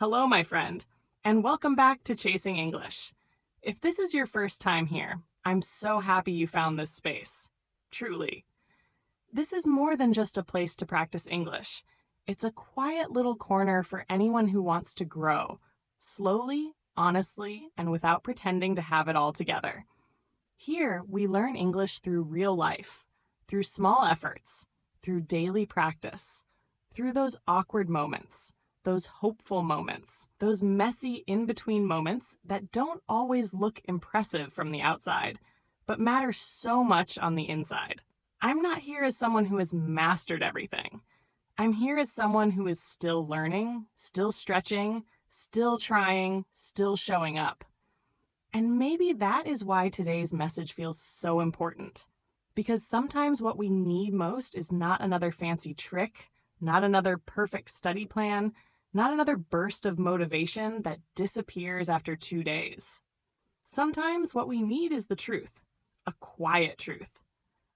Hello, my friend, and welcome back to Chasing English. If this is your first time here, I'm so happy you found this space. Truly. This is more than just a place to practice English. It's a quiet little corner for anyone who wants to grow, slowly, honestly, and without pretending to have it all together. Here, we learn English through real life, through small efforts, through daily practice, through those awkward moments, those hopeful moments, those messy in-between moments that don't always look impressive from the outside, but matter so much on the inside. I'm not here as someone who has mastered everything. I'm here as someone who is still learning, still stretching, still trying, still showing up. And maybe that is why today's message feels so important. Because sometimes what we need most is not another fancy trick, not another perfect study plan, not another burst of motivation that disappears after 2 days. Sometimes what we need is the truth, a quiet truth,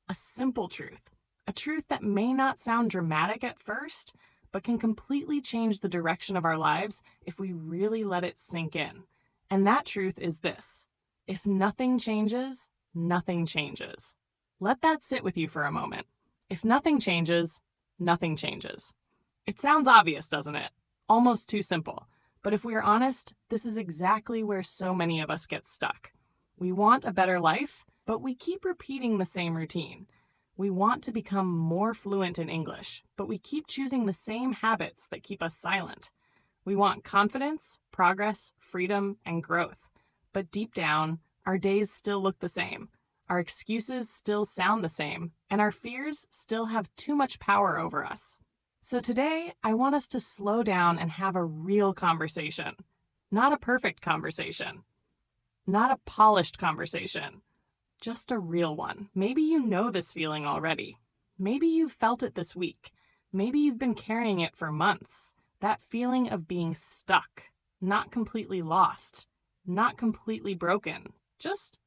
a simple truth, a truth that may not sound dramatic at first, but can completely change the direction of our lives if we really let it sink in. And that truth is this: if nothing changes, nothing changes. Let that sit with you for a moment. If nothing changes, nothing changes. It sounds obvious, doesn't it? Almost too simple. But if we are honest, this is exactly where so many of us get stuck. We want a better life, but we keep repeating the same routine. We want to become more fluent in English, but we keep choosing the same habits that keep us silent. We want confidence, progress, freedom, and growth. But deep down, our days still look the same. Our excuses still sound the same, and our fears still have too much power over us. So today, I want us to slow down and have a real conversation. Not a perfect conversation. Not a polished conversation. Just a real one. Maybe you know this feeling already. Maybe you've felt it this week. Maybe you've been carrying it for months. That feeling of being stuck, not completely lost, not completely broken, just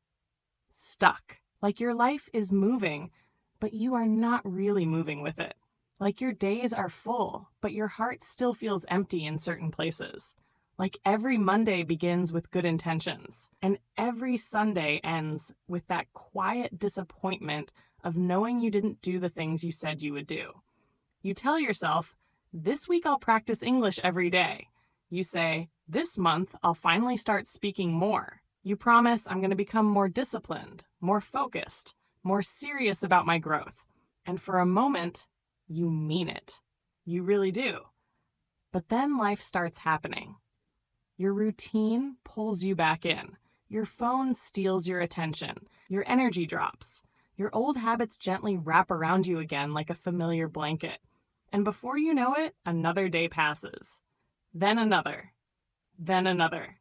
stuck. Like your life is moving, but you are not really moving with it. Like your days are full, but your heart still feels empty in certain places. Like every Monday begins with good intentions, and every Sunday ends with that quiet disappointment of knowing you didn't do the things you said you would do. You tell yourself, this week I'll practice English every day. You say, this month I'll finally start speaking more. You promise I'm going to become more disciplined, more focused, more serious about my growth. And for a moment, you mean it. You really do. But then life starts happening. Your routine pulls you back in. Your phone steals your attention. Your energy drops. Your old habits gently wrap around you again like a familiar blanket. And before you know it, another day passes. Then another. Then another.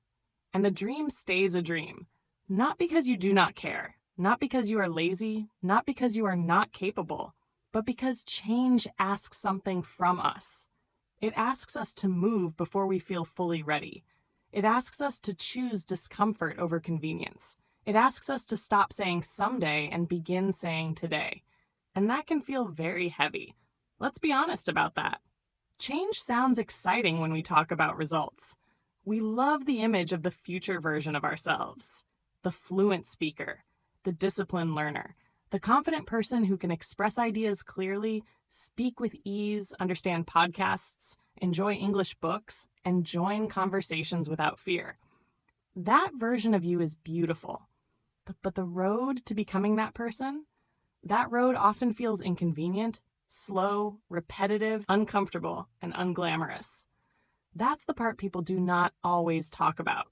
And the dream stays a dream. Not because you do not care. Not because you are lazy. Not because you are not capable. But because change asks something from us. It asks us to move before we feel fully ready. It asks us to choose discomfort over convenience. It asks us to stop saying someday and begin saying today. And that can feel very heavy. Let's be honest about that. Change sounds exciting when we talk about results. We love the image of the future version of ourselves. The fluent speaker, the disciplined learner, the confident person who can express ideas clearly, speak with ease, understand podcasts, enjoy English books, and join conversations without fear. That version of you is beautiful. But the road to becoming that person, that road often feels inconvenient, slow, repetitive, uncomfortable, and unglamorous. That's the part people do not always talk about.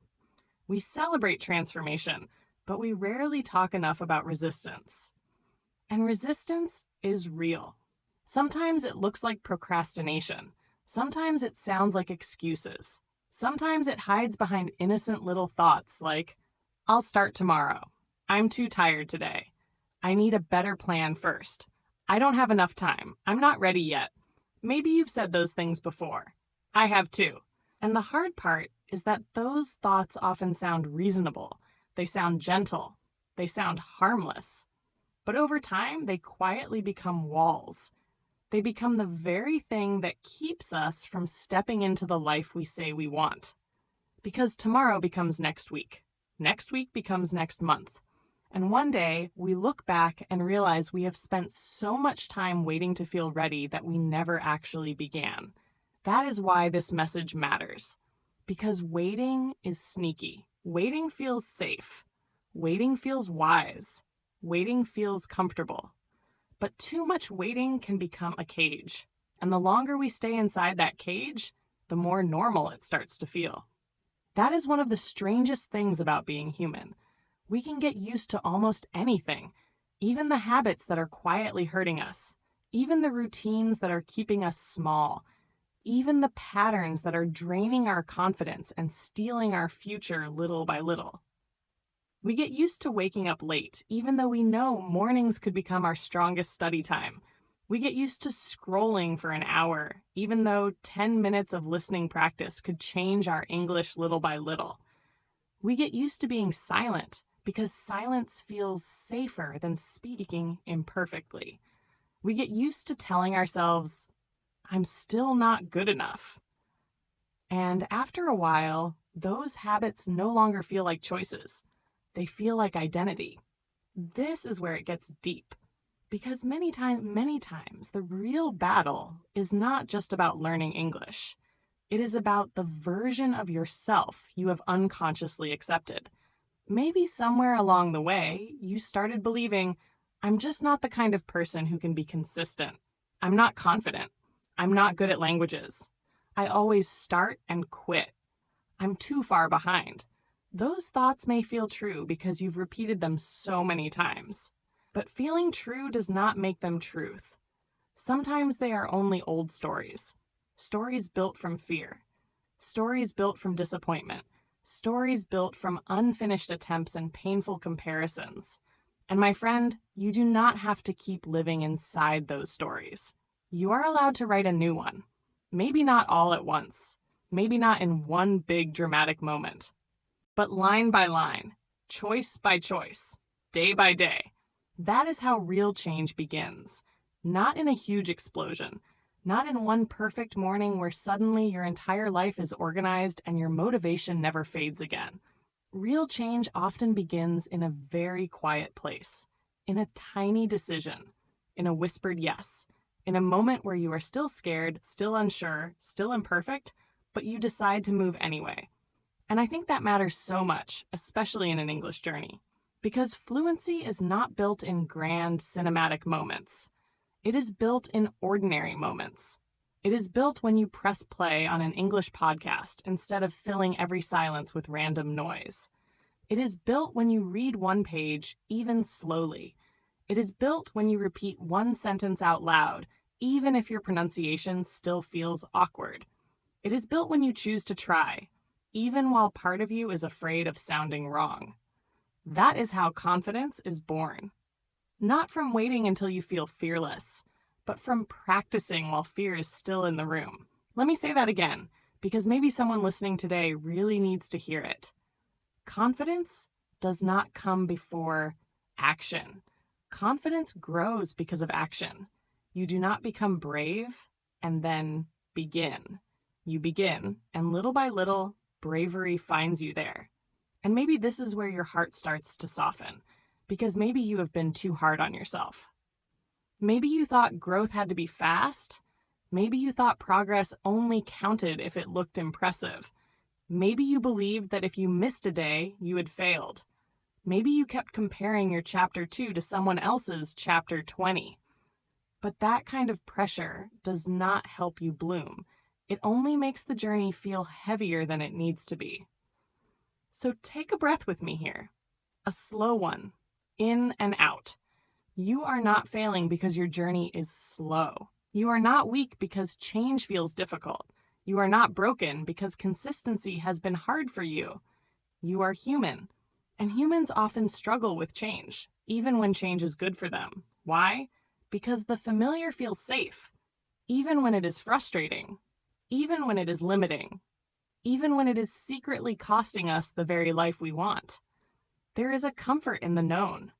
We celebrate transformation, but we rarely talk enough about resistance. And resistance is real. Sometimes it looks like procrastination. Sometimes it sounds like excuses. Sometimes it hides behind innocent little thoughts like, I'll start tomorrow. I'm too tired today. I need a better plan first. I don't have enough time. I'm not ready yet. Maybe you've said those things before. I have too. And the hard part is that those thoughts often sound reasonable. They sound gentle. They sound harmless. But over time, they quietly become walls. They become the very thing that keeps us from stepping into the life we say we want. Because tomorrow becomes next week. Next week becomes next month. And one day, we look back and realize we have spent so much time waiting to feel ready that we never actually began. That is why this message matters. Because waiting is sneaky. Waiting feels safe. Waiting feels wise. Waiting feels comfortable. But too much waiting can become a cage. And the longer we stay inside that cage, the more normal it starts to feel. That is one of the strangest things about being human. We can get used to almost anything, even the habits that are quietly hurting us, even the routines that are keeping us small, even the patterns that are draining our confidence and stealing our future little by little. We get used to waking up late, even though we know mornings could become our strongest study time. We get used to scrolling for an hour, even though 10 minutes of listening practice could change our English little by little. We get used to being silent because silence feels safer than speaking imperfectly. We get used to telling ourselves, I'm still not good enough. And after a while, those habits no longer feel like choices. They feel like identity. This is where it gets deep. Because many times, the real battle is not just about learning English. It is about the version of yourself you have unconsciously accepted. Maybe somewhere along the way, you started believing, I'm just not the kind of person who can be consistent. I'm not confident. I'm not good at languages. I always start and quit. I'm too far behind. Those thoughts may feel true because you've repeated them so many times. But feeling true does not make them truth. Sometimes they are only old stories. Stories built from fear. Stories built from disappointment. Stories built from unfinished attempts and painful comparisons. And my friend, you do not have to keep living inside those stories. You are allowed to write a new one. Maybe not all at once. Maybe not in one big dramatic moment. But line by line, choice by choice, day by day. That is how real change begins. Not in a huge explosion. Not in one perfect morning where suddenly your entire life is organized and your motivation never fades again. Real change often begins in a very quiet place, in a tiny decision, in a whispered yes, in a moment where you are still scared, still unsure, still imperfect, but you decide to move anyway. And I think that matters so much, especially in an English journey, because fluency is not built in grand cinematic moments. It is built in ordinary moments. It is built when you press play on an English podcast instead of filling every silence with random noise. It is built when you read one page, even slowly. It is built when you repeat one sentence out loud, even if your pronunciation still feels awkward. It is built when you choose to try, even while part of you is afraid of sounding wrong. That is how confidence is born. Not from waiting until you feel fearless, but from practicing while fear is still in the room. Let me say that again, because maybe someone listening today really needs to hear it. Confidence does not come before action. Confidence grows because of action. You do not become brave and then begin. You begin, and little by little, bravery finds you there. And maybe this is where your heart starts to soften, because maybe you have been too hard on yourself. Maybe you thought growth had to be fast. Maybe you thought progress only counted if it looked impressive. Maybe you believed that if you missed a day, you had failed. Maybe you kept comparing your chapter 2 to someone else's chapter 20. But that kind of pressure does not help you bloom. It only makes the journey feel heavier than it needs to be. So take a breath with me here. A slow one. In and out. You are not failing because your journey is slow. You are not weak because change feels difficult. You are not broken because consistency has been hard for you. You are human. And humans often struggle with change, even when change is good for them. Why? Because the familiar feels safe, even when it is frustrating, even when it is limiting, even when it is secretly costing us the very life we want. There is a comfort in the known.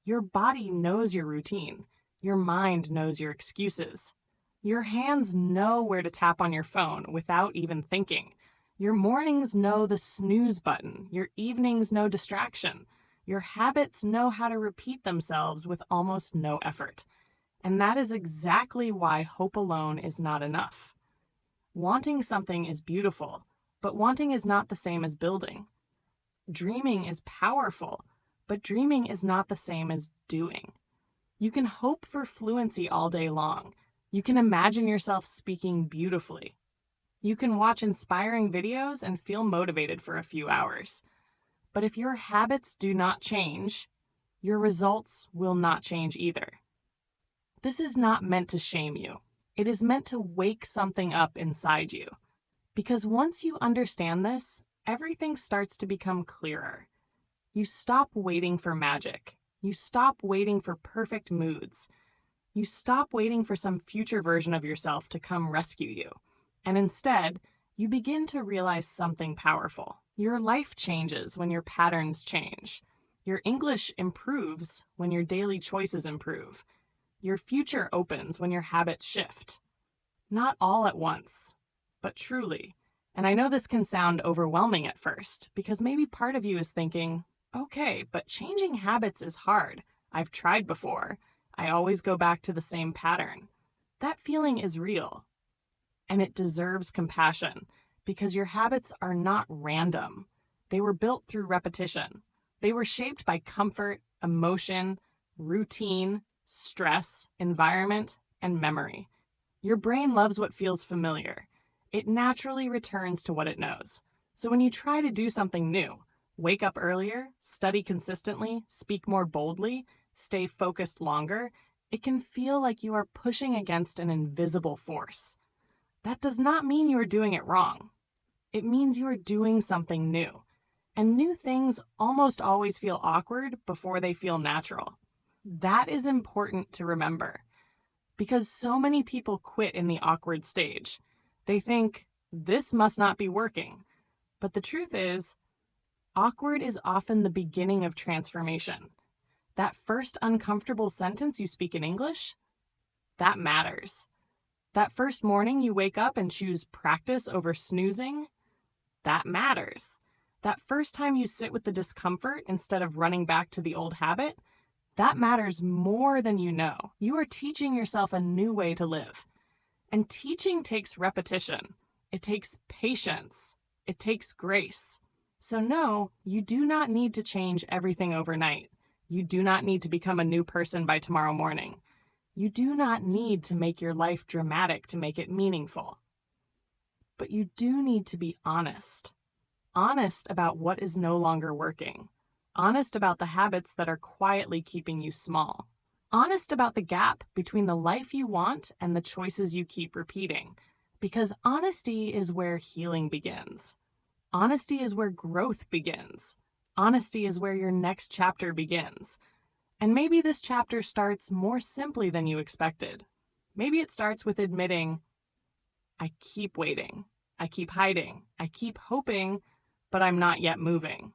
Your body knows your routine. Your mind knows your excuses. Your hands know where to tap on your phone without even thinking. Your mornings know the snooze button. Your evenings know distraction. Your habits know how to repeat themselves with almost no effort. And that is exactly why hope alone is not enough. Wanting something is beautiful, but wanting is not the same as building. Dreaming is powerful, but dreaming is not the same as doing. You can hope for fluency all day long. You can imagine yourself speaking beautifully. You can watch inspiring videos and feel motivated for a few hours. But if your habits do not change, your results will not change either. This is not meant to shame you. It is meant to wake something up inside you. Because once you understand this, everything starts to become clearer. You stop waiting for magic. You stop waiting for perfect moods. You stop waiting for some future version of yourself to come rescue you. And instead, you begin to realize something powerful. Your life changes when your patterns change. Your English improves when your daily choices improve. Your future opens when your habits shift. Not all at once, but truly. And I know this can sound overwhelming at first, because maybe part of you is thinking, okay, but changing habits is hard. I've tried before. I always go back to the same pattern. That feeling is real. And it deserves compassion, because your habits are not random. They were built through repetition. They were shaped by comfort, emotion, routine, stress, environment, and memory. Your brain loves what feels familiar. It naturally returns to what it knows. So when you try to do something new, wake up earlier, study consistently, speak more boldly, stay focused longer, it can feel like you are pushing against an invisible force. That does not mean you are doing it wrong. It means you are doing something new. And new things almost always feel awkward before they feel natural. That is important to remember, because so many people quit in the awkward stage. They think, this must not be working. But the truth is, awkward is often the beginning of transformation. That first uncomfortable sentence you speak in English, that matters. That first morning you wake up and choose practice over snoozing, that matters. That first time you sit with the discomfort instead of running back to the old habit, that matters more than you know. You are teaching yourself a new way to live. And teaching takes repetition. It takes patience. It takes grace. So no, you do not need to change everything overnight. You do not need to become a new person by tomorrow morning. You do not need to make your life dramatic to make it meaningful. But you do need to be honest. Honest about what is no longer working. Honest about the habits that are quietly keeping you small. Honest about the gap between the life you want and the choices you keep repeating. Because honesty is where healing begins. Honesty is where growth begins. Honesty is where your next chapter begins. And maybe this chapter starts more simply than you expected. Maybe it starts with admitting, I keep waiting. I keep hiding. I keep hoping, but I'm not yet moving.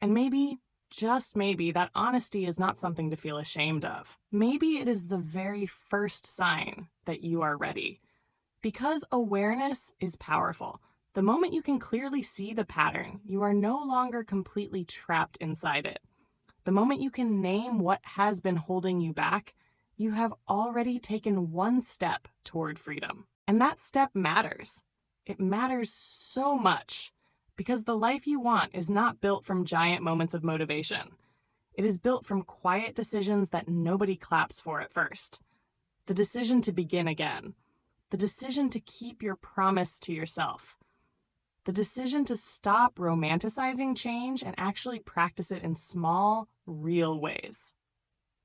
And maybe, just maybe, that honesty is not something to feel ashamed of. Maybe it is the very first sign that you are ready. Because awareness is powerful. The moment you can clearly see the pattern, you are no longer completely trapped inside it. The moment you can name what has been holding you back, you have already taken one step toward freedom. And that step matters. It matters so much. Because the life you want is not built from giant moments of motivation. It is built from quiet decisions that nobody claps for at first. The decision to begin again. The decision to keep your promise to yourself. The decision to stop romanticizing change and actually practice it in small, real ways.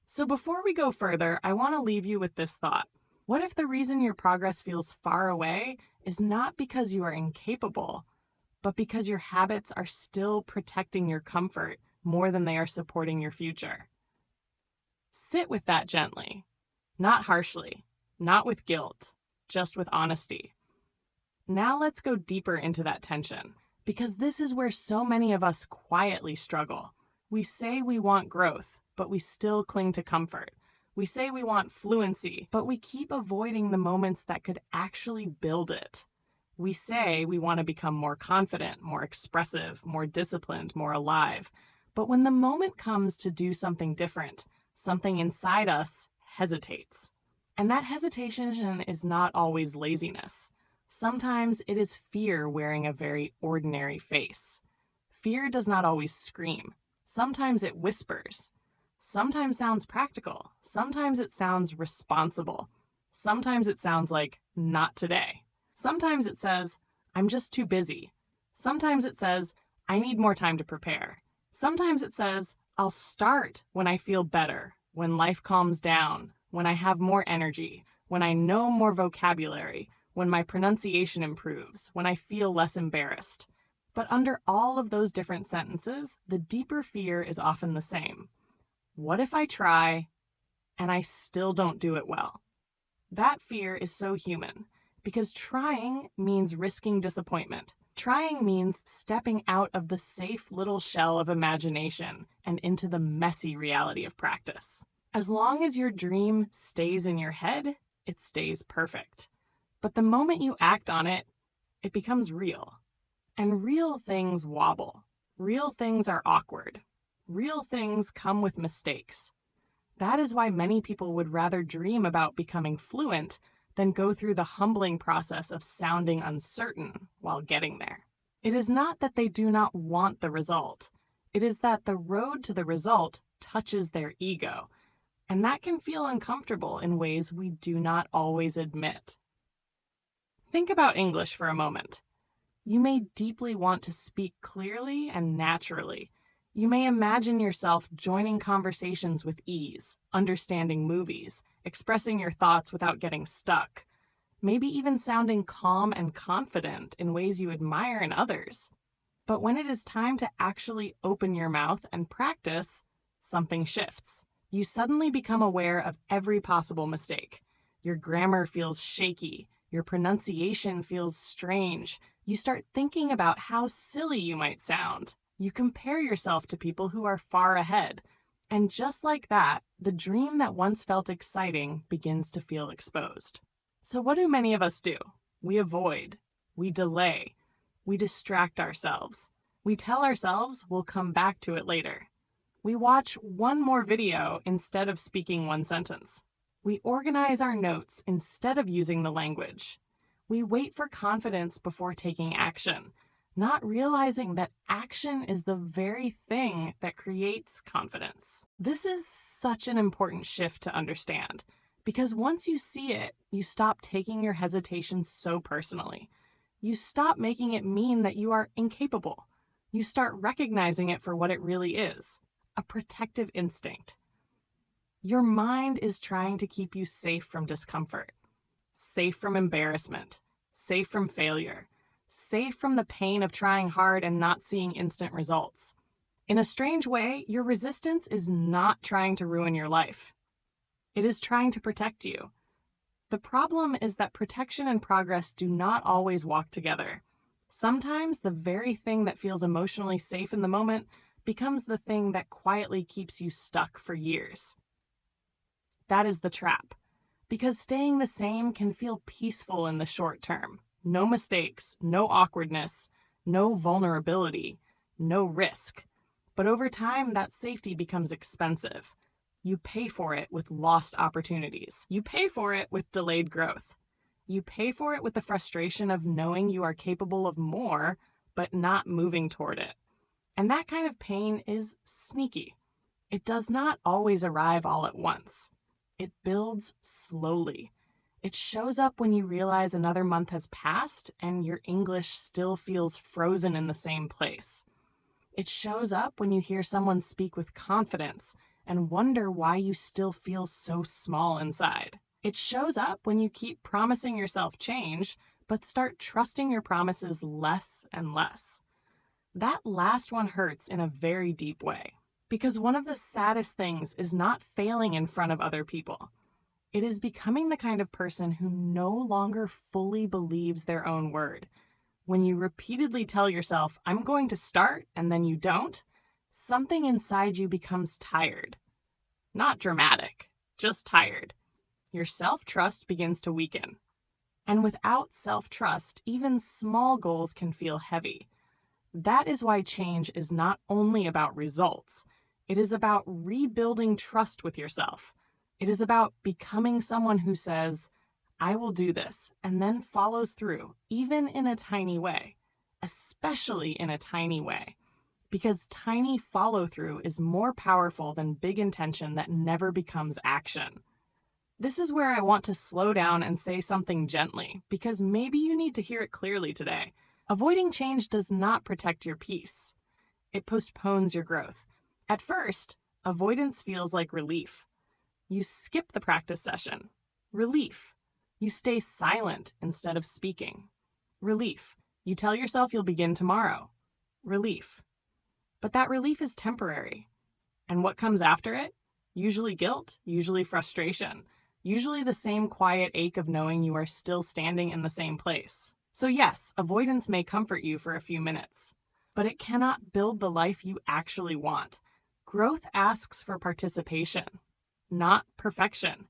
So before we go further, I want to leave you with this thought. What if the reason your progress feels far away is not because you are incapable, but because your habits are still protecting your comfort more than they are supporting your future? Sit with that gently, not harshly, not with guilt, just with honesty. Now let's go deeper into that tension, because this is where so many of us quietly struggle. We say we want growth, but we still cling to comfort. We say we want fluency, but we keep avoiding the moments that could actually build it. We say we want to become more confident, more expressive, more disciplined, more alive. But when the moment comes to do something different, something inside us hesitates. And that hesitation is not always laziness. Sometimes it is fear wearing a very ordinary face. Fear does not always scream. Sometimes it whispers. Sometimes sounds practical. Sometimes it sounds responsible. Sometimes it sounds like, not today. Sometimes it says, I'm just too busy. Sometimes it says, I need more time to prepare. Sometimes it says, I'll start when I feel better, when life calms down, when I have more energy, when I know more vocabulary, when my pronunciation improves, when I feel less embarrassed. But under all of those different sentences, the deeper fear is often the same. What if I try and I still don't do it well? That fear is so human because trying means risking disappointment. Trying means stepping out of the safe little shell of imagination and into the messy reality of practice. As long as your dream stays in your head, it stays perfect. But the moment you act on it, it becomes real. And real things wobble. Real things are awkward. Real things come with mistakes. That is why many people would rather dream about becoming fluent than go through the humbling process of sounding uncertain while getting there. It is not that they do not want the result. It is that the road to the result touches their ego, and that can feel uncomfortable in ways we do not always admit. Think about English for a moment. You may deeply want to speak clearly and naturally. You may imagine yourself joining conversations with ease, understanding movies, expressing your thoughts without getting stuck, maybe even sounding calm and confident in ways you admire in others. But when it is time to actually open your mouth and practice, something shifts. You suddenly become aware of every possible mistake. Your grammar feels shaky. Your pronunciation feels strange. You start thinking about how silly you might sound. You compare yourself to people who are far ahead. And just like that, the dream that once felt exciting begins to feel exposed. So what do many of us do? We avoid. We delay. We distract ourselves. We tell ourselves we'll come back to it later. We watch one more video instead of speaking one sentence. We organize our notes instead of using the language. We wait for confidence before taking action, not realizing that action is the very thing that creates confidence. This is such an important shift to understand, because once you see it, you stop taking your hesitation so personally. You stop making it mean that you are incapable. You start recognizing it for what it really is, a protective instinct. Your mind is trying to keep you safe from discomfort, safe from embarrassment, safe from failure, safe from the pain of trying hard and not seeing instant results. In a strange way, your resistance is not trying to ruin your life. It is trying to protect you. The problem is that protection and progress do not always walk together. Sometimes the very thing that feels emotionally safe in the moment becomes the thing that quietly keeps you stuck for years. That is the trap, because staying the same can feel peaceful in the short term. No mistakes, no awkwardness, no vulnerability, no risk. But over time, that safety becomes expensive. You pay for it with lost opportunities. You pay for it with delayed growth. You pay for it with the frustration of knowing you are capable of more, but not moving toward it. And that kind of pain is sneaky. It does not always arrive all at once. It builds slowly. It shows up when you realize another month has passed and your English still feels frozen in the same place. It shows up when you hear someone speak with confidence and wonder why you still feel so small inside. It shows up when you keep promising yourself change, but start trusting your promises less and less. That last one hurts in a very deep way, because one of the saddest things is not failing in front of other people. It is becoming the kind of person who no longer fully believes their own word. When you repeatedly tell yourself, I'm going to start, and then you don't, something inside you becomes tired. Not dramatic, just tired. Your self-trust begins to weaken. And without self-trust, even small goals can feel heavy. That is why change is not only about results. It is about rebuilding trust with yourself. It is about becoming someone who says, I will do this, and then follows through, even in a tiny way, especially in a tiny way. Because tiny follow-through is more powerful than big intention that never becomes action. This is where I want to slow down and say something gently, because maybe you need to hear it clearly today. Avoiding change does not protect your peace. It postpones your growth. At first, avoidance feels like relief. You skip the practice session. Relief. You stay silent instead of speaking. Relief. You tell yourself you'll begin tomorrow. Relief. But that relief is temporary. And what comes after it? Usually guilt, usually frustration, usually the same quiet ache of knowing you are still standing in the same place. So yes, avoidance may comfort you for a few minutes, but it cannot build the life you actually want. Growth asks for participation, not perfection.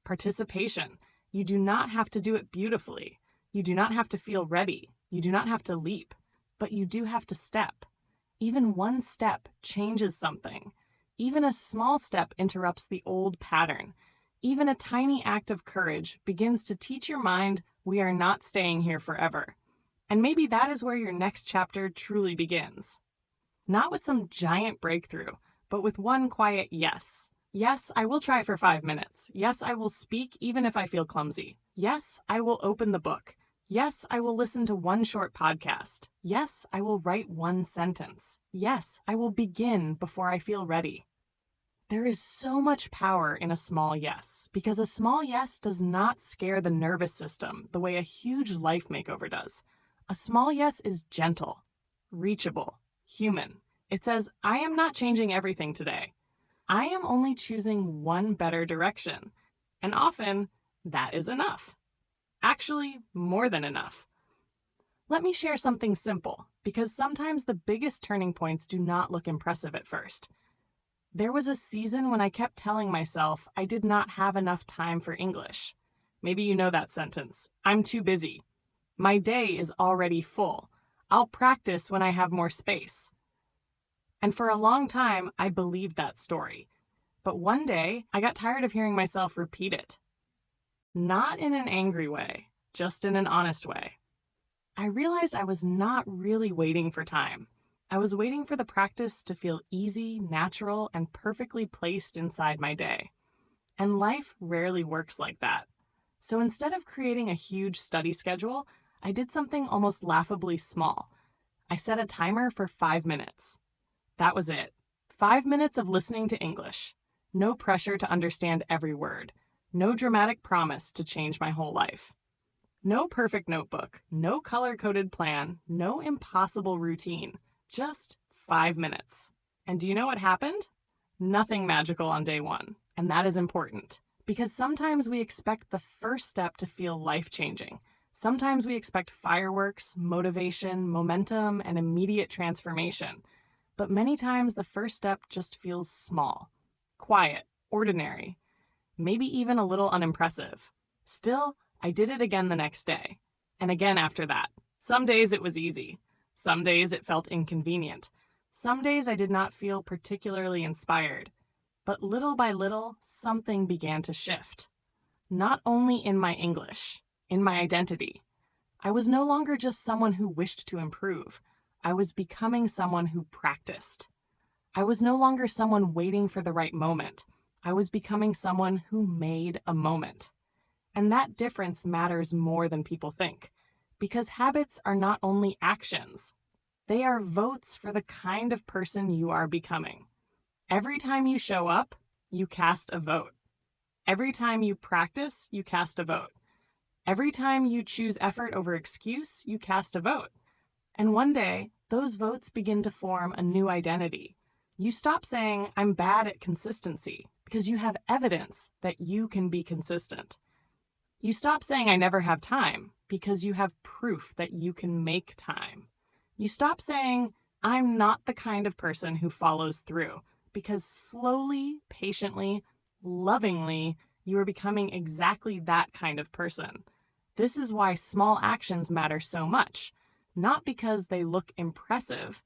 Participation. You do not have to do it beautifully. You do not have to feel ready. You do not have to leap, but you do have to step. Even one step changes something. Even a small step interrupts the old pattern. Even a tiny act of courage begins to teach your mind we are not staying here forever. And maybe that is where your next chapter truly begins. Not with some giant breakthrough, but with one quiet yes. Yes, I will try for 5 minutes. Yes, I will speak even if I feel clumsy. Yes, I will open the book. Yes, I will listen to one short podcast. Yes, I will write one sentence. Yes, I will begin before I feel ready. There is so much power in a small yes, because a small yes does not scare the nervous system the way a huge life makeover does. A small yes is gentle, reachable, human. It says, I am not changing everything today. I am only choosing one better direction. And often, that is enough. Actually, more than enough. Let me share something simple, because sometimes the biggest turning points do not look impressive at first. There was a season when I kept telling myself I did not have enough time for English. Maybe you know that sentence. I'm too busy. My day is already full. I'll practice when I have more space. And for a long time, I believed that story. But one day, I got tired of hearing myself repeat it. Not in an angry way, just in an honest way. I realized I was not really waiting for time. I was waiting for the practice to feel easy, natural, and perfectly placed inside my day. And life rarely works like that. So instead of creating a huge study schedule, I did something almost laughably small. I set a timer for 5 minutes. That was it. 5 minutes of listening to English. No pressure to understand every word. No dramatic promise to change my whole life. No perfect notebook, no color-coded plan, no impossible routine. Just 5 minutes. And do you know what happened? Nothing magical on day one. And that is important. Because sometimes we expect the first step to feel life-changing. Sometimes we expect fireworks, motivation, momentum, and immediate transformation. But many times the first step just feels small, quiet, ordinary, maybe even a little unimpressive. Still, I did it again the next day, and again after that. Some days it was easy. Some days it felt inconvenient. Some days I did not feel particularly inspired. But little by little, something began to shift. Not only in my English, in my identity. I was no longer just someone who wished to improve. I was becoming someone who practiced. I was no longer someone waiting for the right moment. I was becoming someone who made a moment. And that difference matters more than people think, because habits are not only actions. They are votes for the kind of person you are becoming. Every time you show up, you cast a vote. Every time you practice, you cast a vote. Every time you choose effort over excuse, you cast a vote. And one day, those votes begin to form a new identity. You stop saying, I'm bad at consistency, because you have evidence that you can be consistent. You stop saying, I never have time, because you have proof that you can make time. You stop saying, I'm not the kind of person who follows through, because slowly, patiently, Lovingly, you are becoming exactly that kind of person. This is why small actions matter so much, not because they look impressive,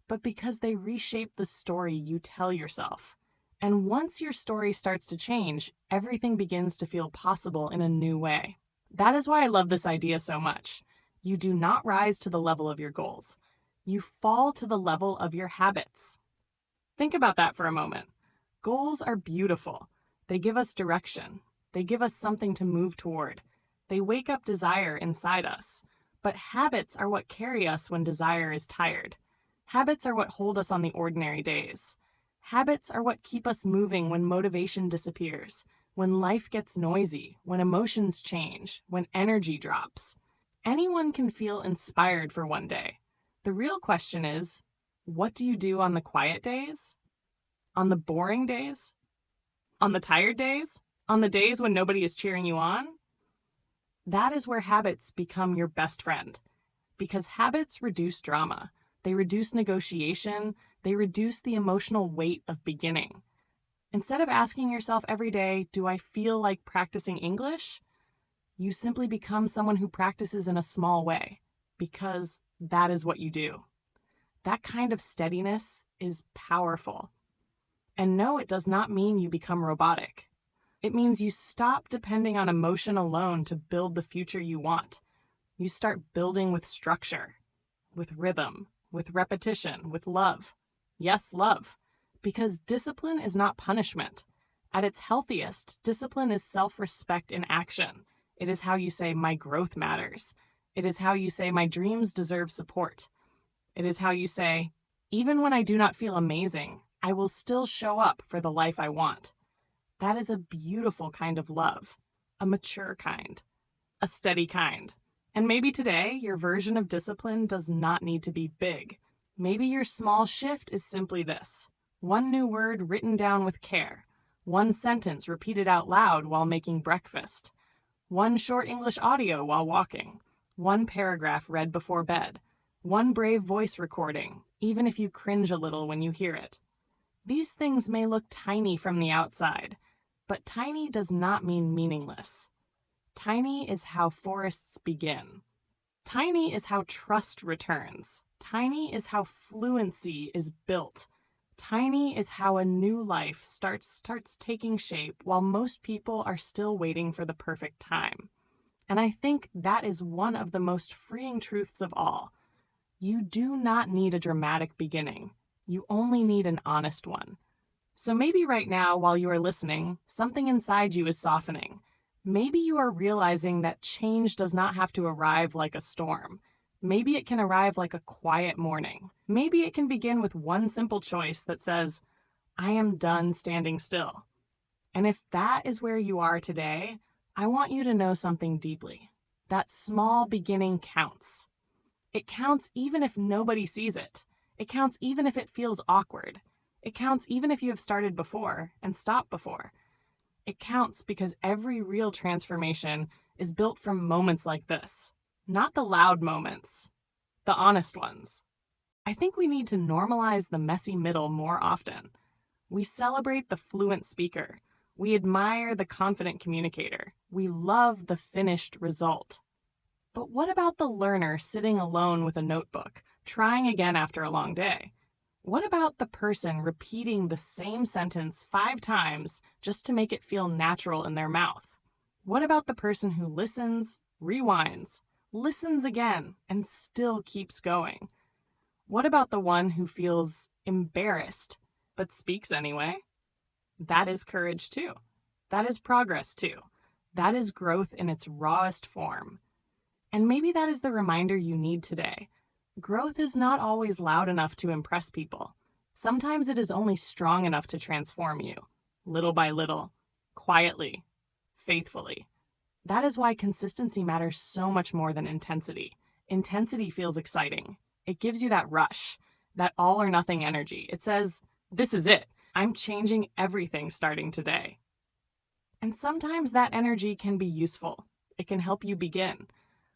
but because they reshape the story you tell yourself. And once your story starts to change, everything begins to feel possible in a new way. That is why I love this idea so much. You do not rise to the level of your goals. You fall to the level of your habits. Think about that for a moment. Goals are beautiful. They give us direction. They give us something to move toward. They wake up desire inside us. But habits are what carry us when desire is tired. Habits are what hold us on the ordinary days. Habits are what keep us moving when motivation disappears, when life gets noisy, when emotions change, when energy drops. Anyone can feel inspired for one day. The real question is, what do you do on the quiet days? On the boring days? On the tired days? On the days when nobody is cheering you on? That is where habits become your best friend. Because habits reduce drama. They reduce negotiation. They reduce the emotional weight of beginning. Instead of asking yourself every day, do I feel like practicing English? You simply become someone who practices in a small way. Because that is what you do. That kind of steadiness is powerful. And no, it does not mean you become robotic. It means you stop depending on emotion alone to build the future you want. You start building with structure, with rhythm, with repetition, with love. Yes, love. Because discipline is not punishment. At its healthiest, discipline is self-respect in action. It is how you say, my growth matters. It is how you say, my dreams deserve support. It is how you say, even when I do not feel amazing, I will still show up for the life I want. That is a beautiful kind of love, a mature kind, a steady kind. And maybe today, your version of discipline does not need to be big. Maybe your small shift is simply this: one new word written down with care, one sentence repeated out loud while making breakfast, one short English audio while walking, one paragraph read before bed, one brave voice recording, even if you cringe a little when you hear it. These things may look tiny from the outside, but tiny does not mean meaningless. Tiny is how forests begin. Tiny is how trust returns. Tiny is how fluency is built. Tiny is how a new life starts taking shape while most people are still waiting for the perfect time. And I think that is one of the most freeing truths of all. You do not need a dramatic beginning. You only need an honest one. So maybe right now, while you are listening, something inside you is softening. Maybe you are realizing that change does not have to arrive like a storm. Maybe it can arrive like a quiet morning. Maybe it can begin with one simple choice that says, I am done standing still. And if that is where you are today, I want you to know something deeply. That small beginning counts. It counts even if nobody sees it. It counts even if it feels awkward. It counts even if you have started before and stopped before. It counts because every real transformation is built from moments like this. Not the loud moments, the honest ones. I think we need to normalize the messy middle more often. We celebrate the fluent speaker. We admire the confident communicator. We love the finished result. But what about the learner sitting alone with a notebook, trying again after a long day? What about the person repeating the same sentence 5 times just to make it feel natural in their mouth? What about the person who listens, rewinds, listens again, and still keeps going? What about the one who feels embarrassed but speaks anyway? That is courage too. That is progress too. That is growth in its rawest form. And maybe that is the reminder you need today. Growth is not always loud enough to impress people. Sometimes it is only strong enough to transform you, little by little, quietly, faithfully. That is why consistency matters so much more than intensity. Intensity feels exciting. It gives you that rush, that all or nothing energy. It says, this is it. I'm changing everything starting today. And sometimes that energy can be useful. It can help you begin.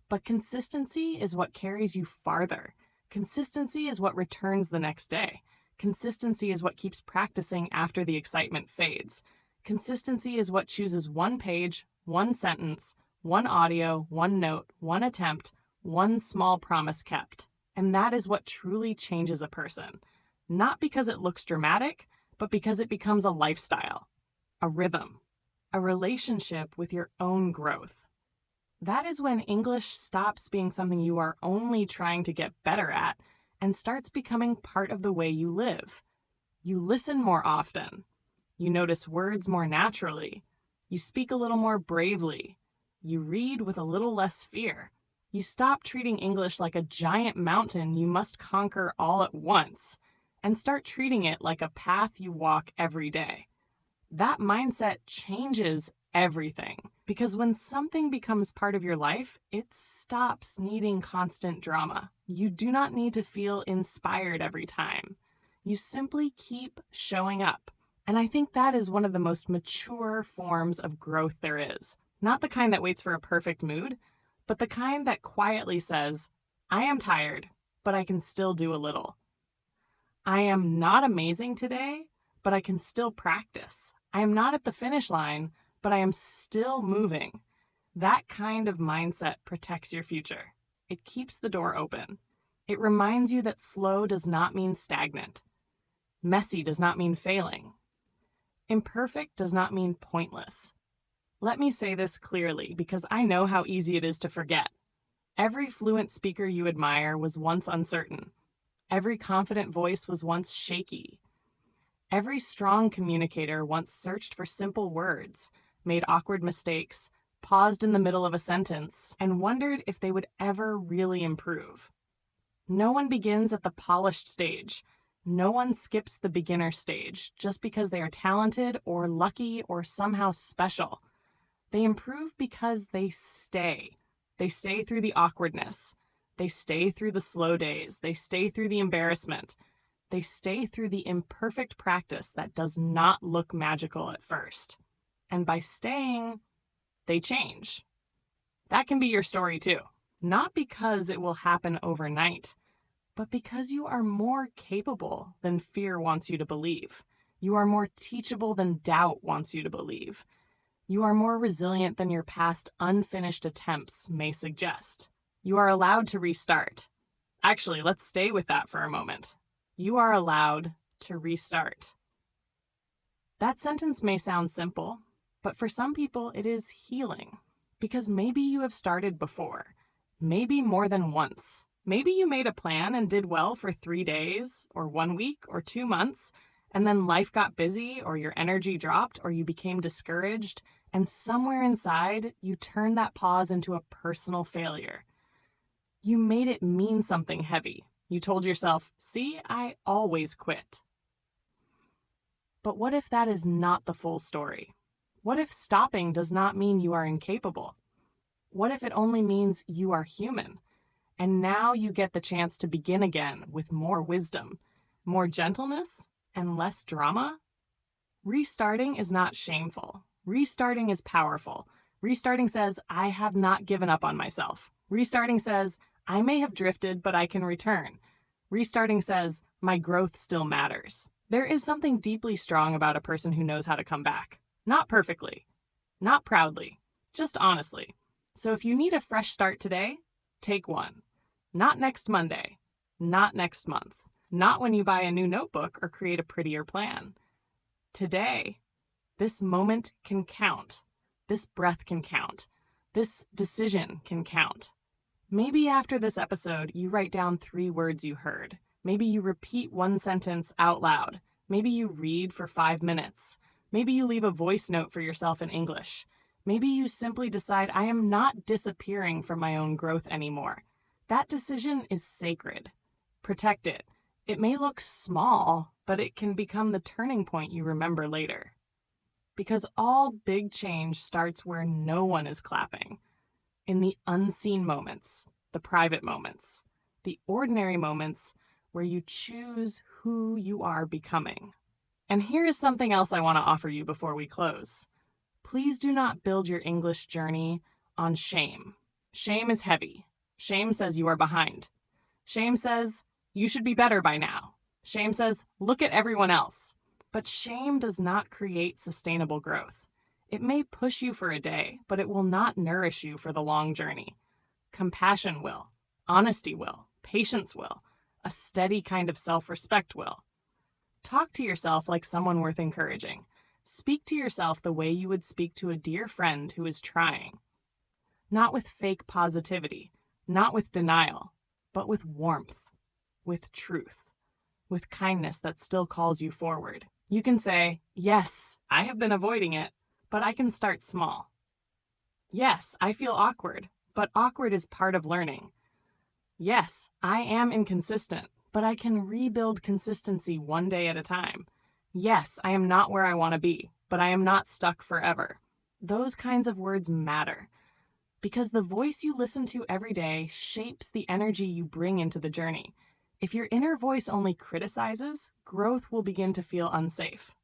But consistency is what carries you farther. Consistency is what returns the next day. Consistency is what keeps practicing after the excitement fades. Consistency is what chooses one page, one sentence, one audio, one note, one attempt, one small promise kept. And that is what truly changes a person. Not because it looks dramatic, but because it becomes a lifestyle, a rhythm, a relationship with your own growth. That is when English stops being something you are only trying to get better at and starts becoming part of the way you live. You listen more often. You notice words more naturally. You speak a little more bravely. You read with a little less fear. You stop treating English like a giant mountain you must conquer all at once and start treating it like a path you walk every day. That mindset changes everything, because when something becomes part of your life, it stops needing constant drama. You do not need to feel inspired every time. You simply keep showing up. And I think that is one of the most mature forms of growth there is. Not the kind that waits for a perfect mood, but the kind that quietly says, I am tired, but I can still do a little. I am not amazing today, but I can still practice. I am not at the finish line, but I am still moving. That kind of mindset protects your future. It keeps the door open. It reminds you that slow does not mean stagnant. Messy does not mean failing. Imperfect does not mean pointless. Let me say this clearly, because I know how easy it is to forget. Every fluent speaker you admire was once uncertain. Every confident voice was once shaky. Every strong communicator once searched for simple words, made awkward mistakes, paused in the middle of a sentence, and wondered if they would ever really improve. No one begins at the polished stage. No one skips the beginner stage just because they are talented or lucky or somehow special. They improve because they stay. They stay through the awkwardness. They stay through the slow days. They stay through the embarrassment. They stay through the imperfect practice that does not look magical at first. And by staying, they change. That can be your story too. Not because it will happen overnight, but because you are more capable than fear wants you to believe. You are more teachable than doubt wants you to believe. You are more resilient than your past unfinished attempts may suggest. You are allowed to restart. Actually, let's stay with that for a moment. You are allowed to restart. That sentence may sound simple, but for some people it is healing. Because maybe you have started before. Maybe more than once. Maybe you made a plan and did well for 3 days, or 1 week, or 2 months, and then life got busy, or your energy dropped, or you became discouraged, and somewhere inside, you turned that pause into a personal failure. You made it mean something heavy. You told yourself, see, I always quit. But what if that is not the full story? What if stopping does not mean you are incapable? What if it only means you are human? And now you get the chance to begin again with more wisdom, more gentleness, and less drama? Restarting is not shameful. Restarting is powerful. Restarting says, I have not given up on myself. Restarting says, I may have drifted, but I can return. Restarting says, my growth still matters. There is something deeply strong about a person who knows how to come back. Not perfectly, not proudly, just honestly. So if you need a fresh start today, take one. Not next Monday, not next month, not when you buy a new notebook or create a prettier plan. Today, this moment can count. This breath can count. This decision can count. Maybe after this episode, you write down 3 words you heard. Maybe you repeat 1 sentence out loud. Maybe you read for 5 minutes. Maybe you leave a voice note for yourself in English. Maybe you simply decide, I am not disappearing from my own growth anymore. That decision is sacred. Protect it. It may look small, but it can become the turning point you remember later. Because all big change starts where no one is clapping. In the unseen moments, the private moments, the ordinary moments where you choose who you are becoming. And here is something else I want to offer you before we close. Please do not build your English journey on shame. Shame is heavy. Shame says you are behind. Shame says you should be better by now. Shame says, look at everyone else. But shame does not create sustainable growth. It may push you for a day, but it will not nourish you for the long journey. Compassion will, honesty will, patience will, a steady kind of self-respect will. Talk to yourself like someone worth encouraging. Speak to yourself the way you would speak to a dear friend who is trying. Not with fake positivity, not with denial, but with warmth, with truth, with kindness that still calls you forward. You can say, yes, I have been avoiding it, but I can start small. Yes, I feel awkward, but awkward is part of learning. Yes, I am inconsistent, but I can rebuild consistency one day at a time. Yes, I am not where I want to be, but I am not stuck forever. Those kinds of words matter because the voice you listen to every day shapes the energy you bring into the journey. If your inner voice only criticizes, growth will begin to feel unsafe.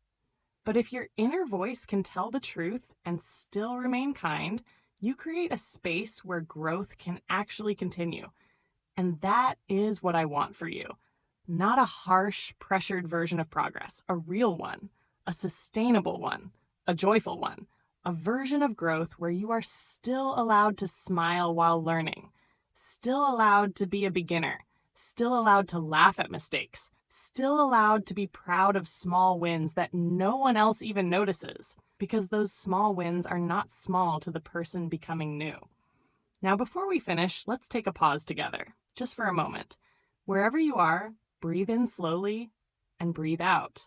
But if your inner voice can tell the truth and still remain kind, you create a space where growth can actually continue. And that is what I want for you. Not a harsh, pressured version of progress, a real one, a sustainable one, a joyful one, a version of growth where you are still allowed to smile while learning, still allowed to be a beginner, still allowed to laugh at mistakes, still allowed to be proud of small wins that no one else even notices, because those small wins are not small to the person becoming new. Now, before we finish, let's take a pause together, just for a moment. Wherever you are, breathe in slowly and breathe out.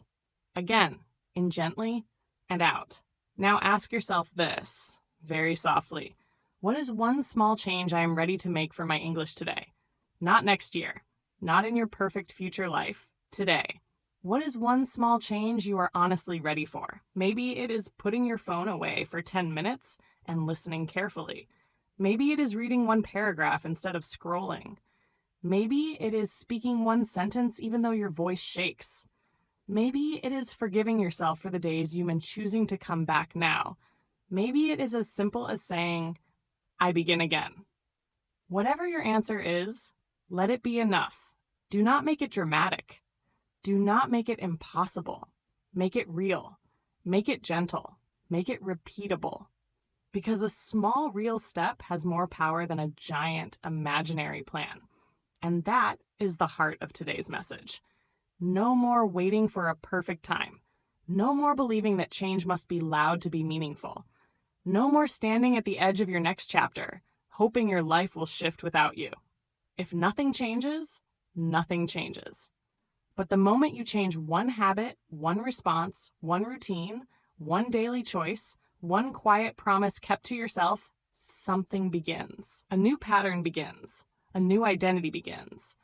Again, in gently and out. Now ask yourself this, very softly. What is one small change I am ready to make for my English today? Not next year, not in your perfect future life, today. What is one small change you are honestly ready for? Maybe it is putting your phone away for 10 minutes and listening carefully. Maybe it is reading one paragraph instead of scrolling. Maybe it is speaking one sentence even though your voice shakes. Maybe it is forgiving yourself for the days you've been choosing to come back now. Maybe it is as simple as saying, I begin again. Whatever your answer is, let it be enough. Do not make it dramatic. Do not make it impossible. Make it real. Make it gentle. Make it repeatable. Because a small, real step has more power than a giant, imaginary plan. And that is the heart of today's message. No more waiting for a perfect time. No more believing that change must be loud to be meaningful. No more standing at the edge of your next chapter, hoping your life will shift without you. If nothing changes, nothing changes. But the moment you change one habit, one response, one routine, one daily choice, one quiet promise kept to yourself, something begins. A new pattern begins. A new identity begins.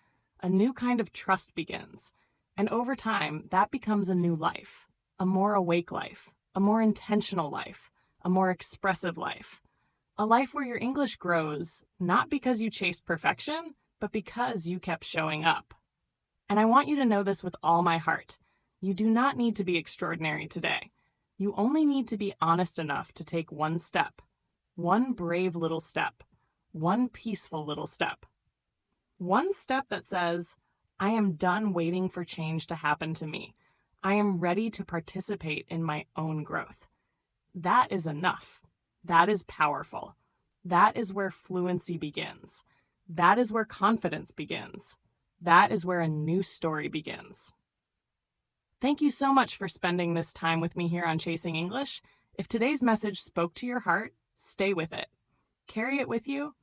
A new kind of trust begins. And over time, that becomes a new life, a more awake life, a more intentional life, a more expressive life, a life where your English grows, not because you chased perfection, but because you kept showing up. And I want you to know this with all my heart. You do not need to be extraordinary today. You only need to be honest enough to take one step, one brave little step, one peaceful little step. One step that says, I am done waiting for change to happen to me. I am ready to participate in my own growth. That is enough. That is powerful. That is where fluency begins. That is where confidence begins. That is where a new story begins. Thank you so much for spending this time with me here on Chasing English. If today's message spoke to your heart, stay with it. Carry it with you.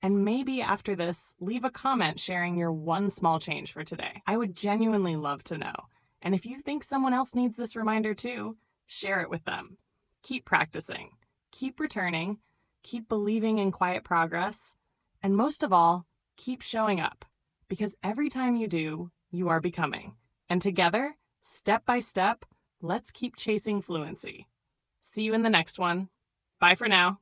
And maybe after this, leave a comment sharing your one small change for today. I would genuinely love to know. And if you think someone else needs this reminder too, share it with them. Keep practicing, keep returning, keep believing in quiet progress, and most of all, keep showing up. Because every time you do, you are becoming. And together, step by step, let's keep chasing fluency. See you in the next one. Bye for now.